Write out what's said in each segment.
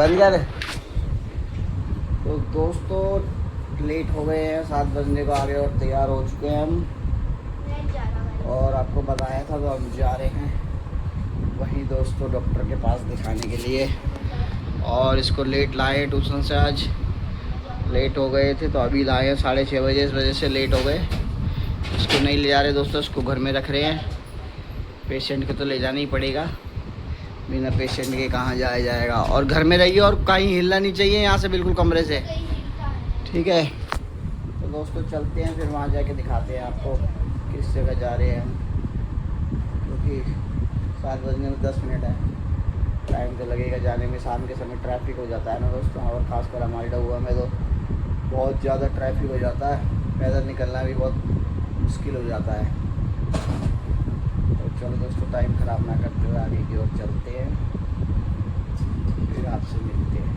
बन गया रे। तो दोस्तों लेट हो गए हैं, 7 बजने को आ गए और तैयार हो चुके हैं हम। और आपको बताया था तो हम जा रहे हैं वहीं दोस्तों डॉक्टर के पास दिखाने के लिए। और इसको लेट लाए ट्यूशन से, आज लेट हो गए थे तो अभी लाए हैं 6:30 बजे। इस वजह से लेट हो गए। इसको नहीं ले जा रहे दोस्तों, इसको घर में रख रहे हैं। पेशेंट को तो ले जाना ही पड़ेगा, बिना पेशेंट के कहाँ जाया जाएगा। और घर में रहिए और कहीं हिलना नहीं चाहिए यहाँ से, बिल्कुल कमरे से, ठीक है। तो दोस्तों चलते हैं, फिर वहाँ जाके दिखाते हैं आपको किस जगह जा रहे हैं हम, क्योंकि 7 बजने में 10 मिनट है, टाइम तो लगेगा जाने में। शाम के समय ट्रैफिक हो जाता है ना दोस्तों, और ख़ासकर हमारे डहुआ में तो बहुत ज़्यादा ट्रैफिक हो जाता है, पैदल निकलना भी बहुत मुश्किल हो जाता है। तो चलो दोस्तों टाइम ख़राब ना करते हुए आगे की ओर चलते हैं, फिर आपसे मिलते हैं।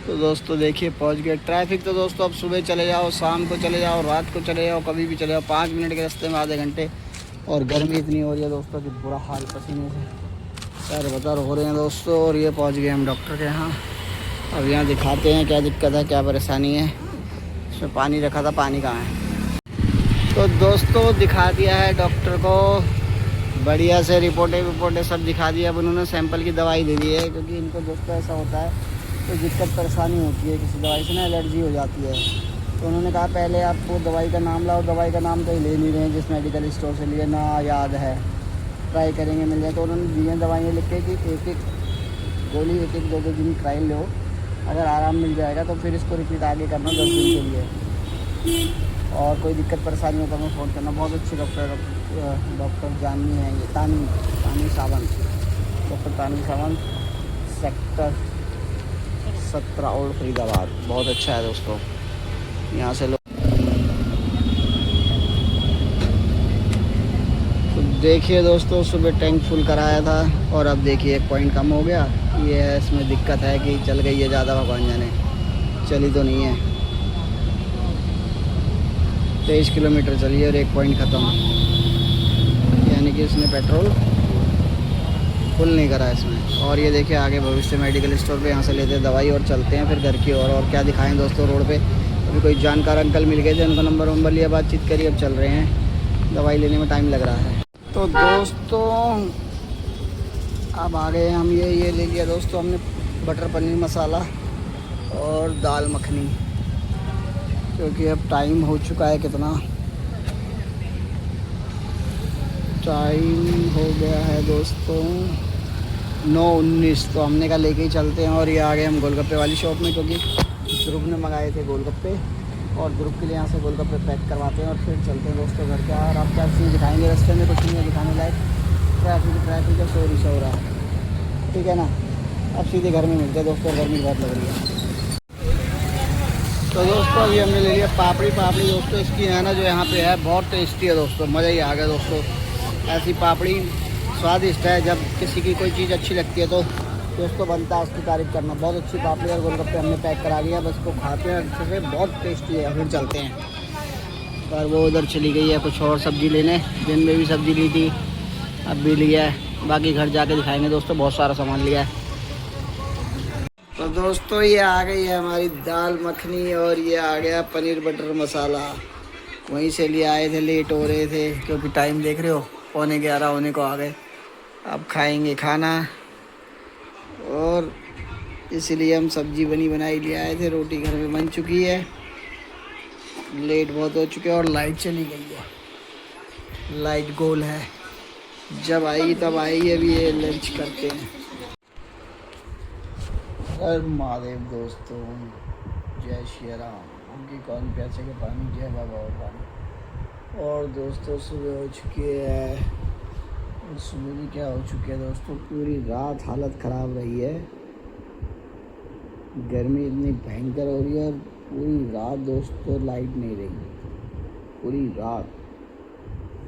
तो दोस्तों देखिए पहुंच गए। ट्रैफिक तो दोस्तों अब सुबह चले जाओ, शाम को चले जाओ, रात को चले जाओ, कभी भी चले जाओ, 5 मिनट के रास्ते में आधे घंटे। और गर्मी इतनी हो रही है दोस्तों कि बुरा हाल, पसीने से सर बतर हो रहे हैं दोस्तों। और ये पहुंच गए हम डॉक्टर के यहाँ। अब यहाँ दिखाते हैं क्या दिक्कत है, क्या परेशानी है। इसमें पानी रखा था, पानी कहाँ है। तो दोस्तों दिखा दिया है डॉक्टर को, बढ़िया से रिपोर्टें सब दिखा दिया। अब उन्होंने सैंपल की दवाई दे दी है, क्योंकि इनको दोस्तों ऐसा होता है तो दिक्कत परेशानी होती है, किसी दवाई से ना एलर्जी हो जाती है। तो उन्होंने कहा पहले आप वो दवाई का नाम लाओ। दवाई का नाम तो ले नहीं रहे हैं, जिस मेडिकल स्टोर से लिए ना याद है, ट्राई करेंगे मिल जाए। तो उन्होंने दी हैं दवाइयाँ लिख के कि एक एक गोली 1-2 दिन ट्रायल लो, अगर आराम मिल जाएगा तो फिर इसको रिपीट आगे करना 10 दिन के लिए। और कोई दिक्कत परेशानी हो तो हमें फ़ोन करना। बहुत अच्छे डॉक्टर जाननी है ये, तानी सावंत, डॉक्टर तानी सावंत, सेक्टर 17 ओल्ड फरीदाबाद। बहुत अच्छा है दोस्तों, यहाँ से लोग। तो देखिए दोस्तों सुबह टैंक फुल कराया था और अब देखिए 1 पॉइंट कम हो गया। ये है इसमें दिक्कत है कि चल गई है ज़्यादा, भगवान जाने चली तो नहीं है। 23 किलोमीटर चली है और 1 पॉइंट ख़त्म, यानी कि इसने पेट्रोल फुल नहीं करा इसमें। और ये देखिए आगे भविष्य मेडिकल स्टोर पे यहाँ से लेते हैं दवाई और चलते हैं फिर घर की ओर। और क्या दिखाएं दोस्तों, रोड पे अभी कोई जानकार अंकल मिल गए थे, उनका नंबर लिया, बातचीत करी, अब चल रहे हैं। दवाई लेने में टाइम लग रहा है। तो दोस्तों अब आ गए हम, ये ले लिया दोस्तों हमने, बटर पनीर मसाला और दाल मखनी, क्योंकि अब टाइम हो चुका है, कितना टाइम हो गया है दोस्तों, 9:19। तो हमने कहा लेके ही चलते हैं। और ये आ गए हम गोलगप्पे वाली शॉप में, क्योंकि ध्रुव ने मंगाए थे गोलगप्पे, और ध्रुव के लिए यहाँ से गोलगप्पे पैक करवाते हैं और फिर चलते हैं दोस्तों घर का। और आप क्या चीज़ दिखाएंगे रास्ते में, कुछ नहीं है दिखाने लायक, ट्रैफिक का शोर ही शोर रहा है, ठीक है ना। अब सीधे घर में मिलते हैं दोस्तों, गर्मी बहुत लग रही है। तो दोस्तों अभी हमने ले लिया पापड़ी दोस्तों, इसकी है ना जो यहाँ पे है बहुत टेस्टी है दोस्तों, मज़ा ही आ गया दोस्तों। ऐसी पापड़ी स्वादिष्ट है, जब किसी की कोई चीज़ अच्छी लगती है तो दोस्तों बनता है उसकी तारीफ़ करना। बहुत अच्छी पापड़ी और गोलगप्पे हमने पैक करा लिया, बस को खाते हैं अच्छे से, बहुत टेस्टी है। फिर चलते हैं, पर वो उधर चली गई है कुछ और सब्ज़ी लेने, दिन में भी सब्ज़ी ली थी, अब भी लिया है, बाकी घर जाके दिखाएंगे दोस्तों, बहुत सारा सामान लिया है। तो दोस्तों ये आ गई है हमारी दाल मखनी और ये आ गया पनीर बटर मसाला, वहीं से ले आए थे, लेट हो रहे थे क्योंकि टाइम देख रहे हो 11:15 होने को आ गए। अब खाएंगे खाना, और इसलिए हम सब्जी बनी बनाई ले आए थे, रोटी घर में बन चुकी है, लेट बहुत हो चुके हैं और लाइट चली गई है। लाइट गोल है, जब आएगी तब आएगी। अभी ये लंच करते हैं। हर महादेव दोस्तों, जय श्री राम। उनकी कौन प्यासे के पानी, जय बाबा और पानी। और दोस्तों सुबह हो चुकी है, और सुबह भी क्या हो चुकी है दोस्तों, पूरी रात हालत ख़राब रही है। गर्मी इतनी भयंकर हो रही है, और पूरी रात दोस्तों लाइट नहीं रही, पूरी रात।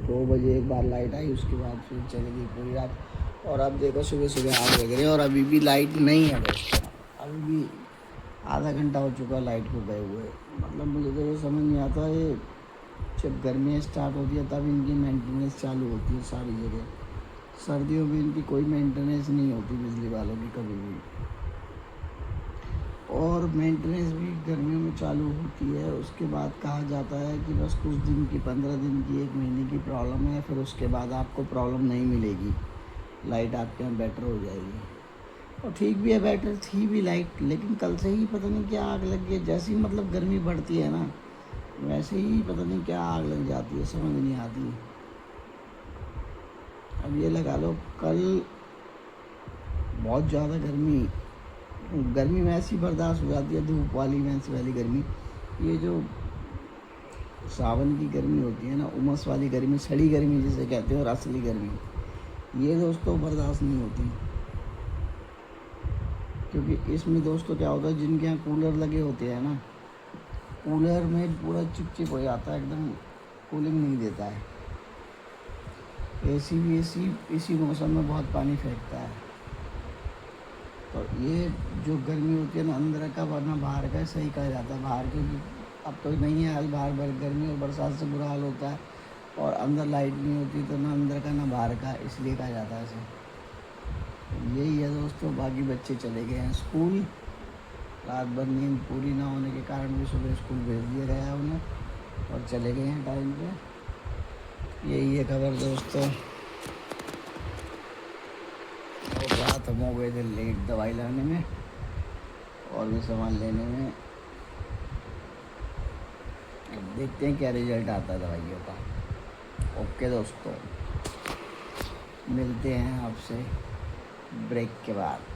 2 बजे एक बार लाइट आई, उसके बाद फिर चली गई पूरी रात। और अब देखो सुबह 8 बज रहे हैं और अभी भी लाइट नहीं है दोस्तों, अभी भी आधा घंटा हो चुका लाइट को गए हुए। मतलब मुझे तो ये समझ नहीं आता, ये जब गर्मियाँ स्टार्ट होती है तब इनकी मेंटेनेंस चालू होती है सारी जगह, सर्दियों में इनकी कोई मेंटेनेंस नहीं होती बिजली वालों की कभी भी, और मेंटेनेंस भी गर्मियों में चालू होती है। उसके बाद कहा जाता है कि बस कुछ दिन की, 15 दिन की, 1 महीने की प्रॉब्लम है, फिर उसके बाद आपको प्रॉब्लम नहीं मिलेगी, लाइट आपके यहाँ बेटर हो जाएगी। और ठीक भी है, बेटर थी भी लाइट, लेकिन कल से ही पता नहीं क्या आग लग गई। जैसे ही मतलब गर्मी बढ़ती है ना, वैसे ही पता नहीं क्या आग लग जाती है, समझ नहीं आती। अब ये लगा लो, कल बहुत ज़्यादा गर्मी वैसी बर्दाश्त हो जाती है, धूप वाली वैसी वाली गर्मी। ये जो सावन की गर्मी होती है ना, उमस वाली गर्मी, सड़ी गर्मी जिसे कहते हैं, और असली गर्मी, ये दोस्तों बर्दाश्त नहीं होती। क्योंकि इसमें दोस्तों क्या होता है, जिनके यहाँ कूलर लगे होते हैं ना, कूलर में पूरा चिपचिप हो जाता है, एकदम कूलिंग नहीं देता है। एसी भी इसी मौसम में बहुत पानी फेंकता है। तो ये जो गर्मी होती है ना, अंदर का वरना बाहर का सही कहा जाता है। बाहर के अब तो नहीं है हाल, बाहर गर्मी और बरसात से बुरा हाल होता है, और अंदर लाइट नहीं होती, तो ना अंदर का ना बाहर का, इसलिए कहा जाता है इसे। यही है दोस्तों। बाकी बच्चे चले गए हैं स्कूल, रात भर नींद पूरी ना होने के कारण भी सुबह स्कूल भेज दिया गया है उन्हें, और चले गए हैं टाइम पे। यही है खबर दोस्तों। और रात हम हो गए थे लेट दवाई लाने में और भी सामान लेने में। अब देखते हैं क्या रिजल्ट आता है दवाइयों का। ओके दोस्तों, मिलते हैं आपसे ब्रेक के बाद।